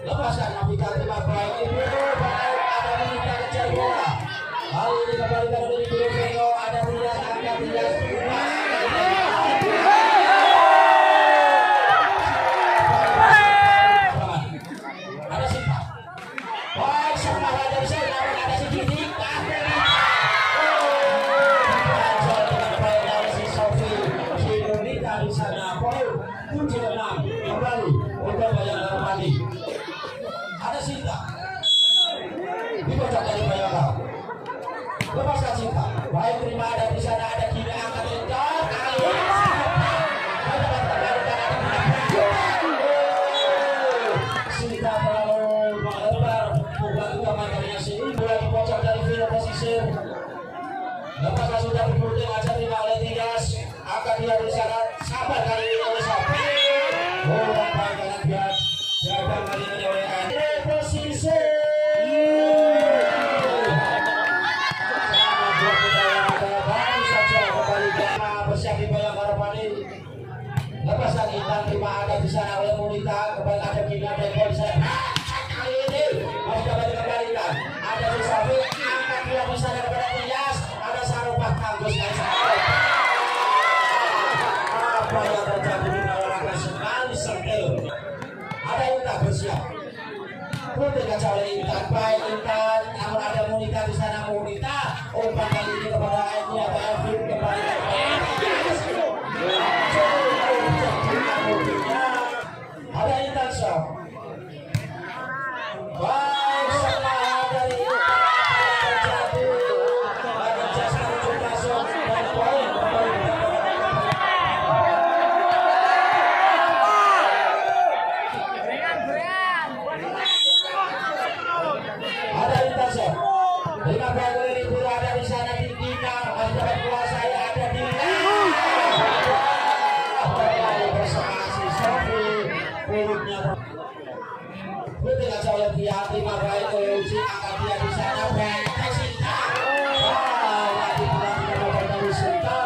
Lepaskan Nafika terima baik ini baik ada Nafika kejar bola. Kali ini kembalikan dari Bruno ada Rias angkat Rias ada Sinta. Baik sama dari sana ada si Didi. Di sana poin 76 kembali untuk Bayangkara Armadi. Ada Sinta dikocok dari Bayangkara, lepaskan Sinta baik terima ada di sana ada Gina angkat lebar kali Sinta terlalu melebar bukan utamanya sini bola dikocok dari Vino pesisir. Lepaskan sudah diputing aja terima oleh Tias akan dia di sana sabar kali ini oleh Sapi. Bola baik kanan bias jaga kali ini oleh Andre posisi. Baru saja kembali bersiap di Bayangkara Armadi. Lepaskan Intan terima ada di sana oleh Munita kembali ada Gina Beko di sana. Kali ini masih dapat dikembalikan ada di Sapi angkat dia di sana kepada Tias ada Sarupat Tanggus kali apa yang terjadi di olahraga sekali sentil. Ada Intan bersiap putih kaca oleh Intan baik Intan namun ada Munita di sana Munita umpan kali ini kepada Aini atau Evin kembali ada Intan shot baik setelah dari Intan terjadi ada jasa juga shot dan poin kembali ada Intan shot 15.000 ada di sana di Dina masih dapat kuasai ada di bersama si Sofi kulitnya putih kaca oleh dia terima baik oleh Uci angkat dia di sana baik Sinta lagi pulang tidak dari Sinta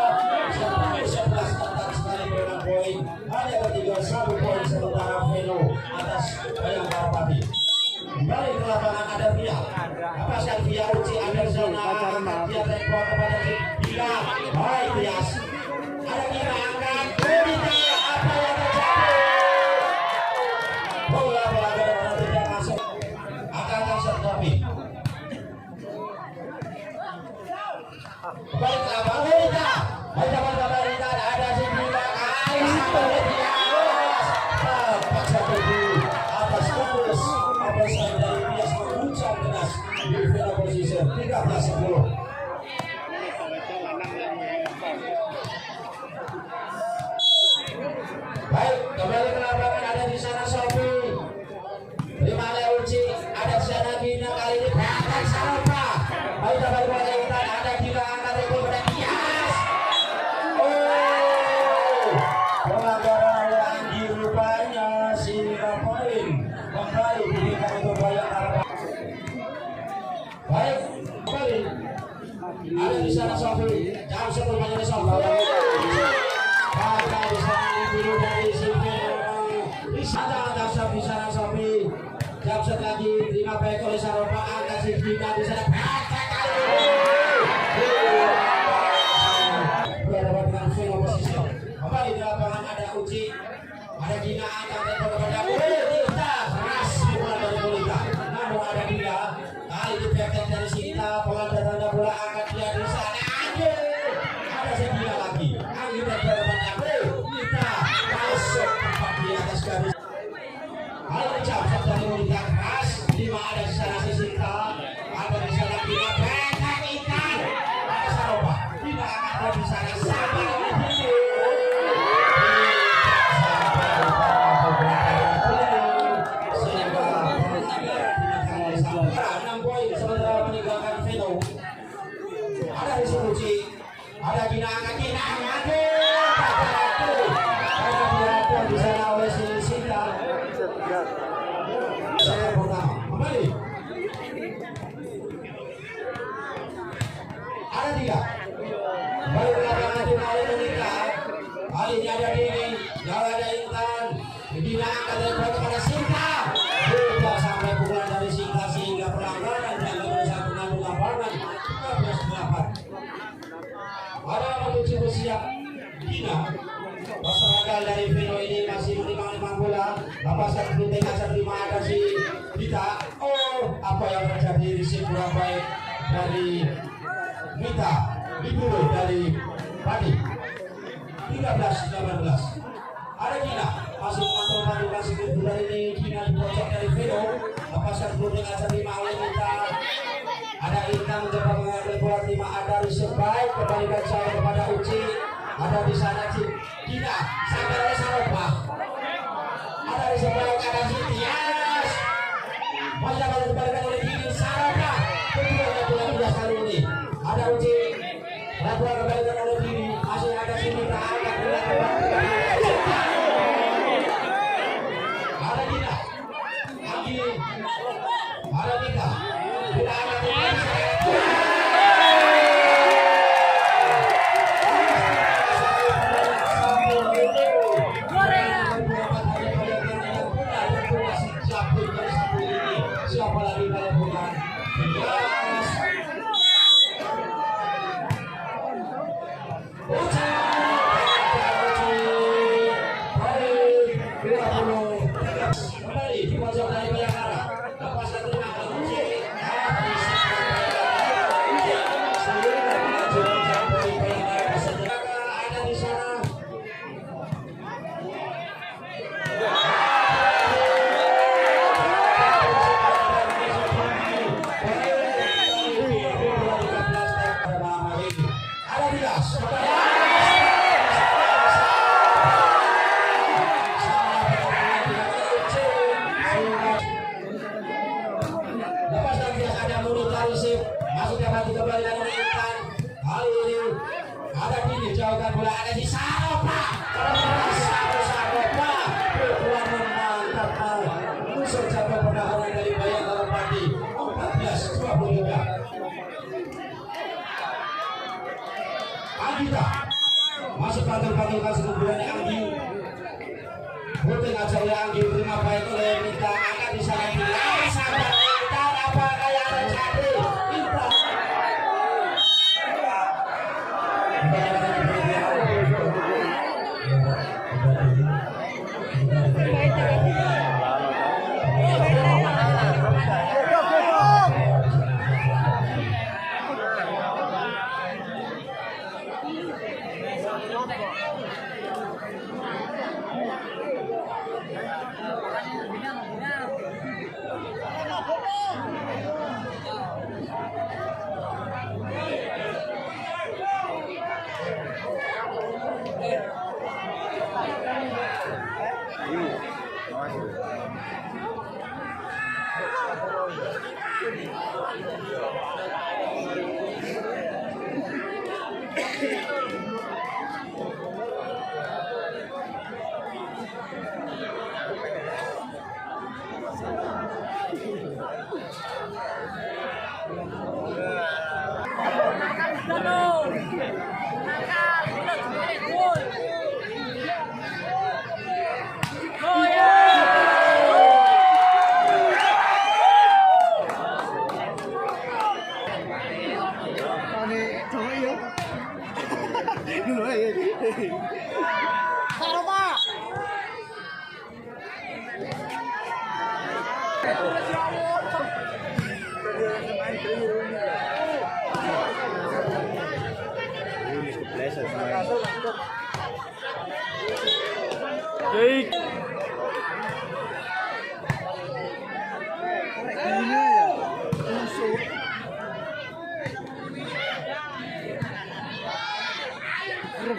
11 tentang sekali dengan poin hanya ketiga 1 poin sementara Veno atas Bayangkara Armadi. Kembali ke lapangan ada Via lepaskan Via Uci ada zona dia rekor kepada Via baik Bias ada Via angkat Munita apa yang terjadi bola tidak masuk akan sertopi kembali ke lapangan Munita dapat Munita ada si Via kali sampai Bias tepat satu atas fokus Opesan dari Bias mengucap keras di final posisi 13-10. Baik, kembali ke lapangan ada di sana Sofi. Terima oleh Uci, ada di sana Gina kali ini bahkan Saropa. Baik dapat bola Intan, ada Gina angkat rekor pada Bias. Pelanggaran oleh Anggi rupanya sehingga poin kembali diberikan untuk Bayangkara. Baik, kembali ada di sana Sofi. Jam sebelumnya Sofi. Ada di sana Ibu dari Sivir. Di sana Dasar di sana Sofi. Jam lagi terima baik oleh Saropa angkat si Gina di sana. Berhadapan dengan Vino posisi. Kembali di lapangan ada Uci. Ada Gina angkat rekor kepada Munita keras bola dari Munita namun ada Gina kali dipepet dari Sinta pelan datangnya bola angkat dia di sana ada si Gina lagi angin dan berdepan Munita masuk tempat di atas garis hal jam dari Munita keras 5 ada di sana si Sinta ada di sana Gina petak ikan ada Saropa Gina angkat di sana sabar ada di Suci, ada Gina angkat Gina ada di sana oleh si Sinta. Kembali. Ada 3. Baru lapangan di oleh Monika. Kali ini ada Dini, yang ada Intan. Dina akan dibuat kepada Sinta. Tidak sampai pukulan dari Sinta sehingga pelanggaran dan bisa mengandung lapangan 15-8. Ada menuju bersiap Dina. Pasang dari Vino ini masih menerima bola. Lepasan penting akan terima ada si Dita. Oh, apa yang terjadi di sini kurang baik dari Dita. Diburu dari Padi. 13-18. Ada Dina masih memantau Padi masih bola ini. Dina dipojok dari Vino. Lepasan penting akan terima oleh Dita. Ada Intan mencoba mengambil bola terima ada Risep baik kembalikan saya kepada Uci. Ada di sana Dina sampai oleh Saropa. Ada di sebelah ada Sitias. Masih dapat dikembalikan oleh Dini Saropa. Kedua bola tidak kali ini. Ada Uci. Bola kembalikan oleh Dini. Masih ada Sinita angkat bola kembali. Ada Dina. Anggi. Ada Dika. Bola angkat bola. Siapa lagi kalau bukan Dias. Uci. Kembali di pojok dari Bayangkara. Lepas terima Uci. Ada di sana. Lepas lagi ada Munita Risip masih dapat dikembalikan oleh Intan. Kali ini ada Dini jauhkan bola ada di Saropa. Saropa pukulan memantap musuh cabang pertahanan dari Bayangkara Padi 14-23. Agita masih pantul-pantulkan sekumpulan Anggi. Putih aja oleh Anggi terima baik oleh Minta angkat di sana Dina sahabat Intan apa kayak ada jadi Intan.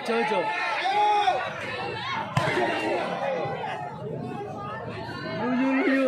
Jojo. Luyu.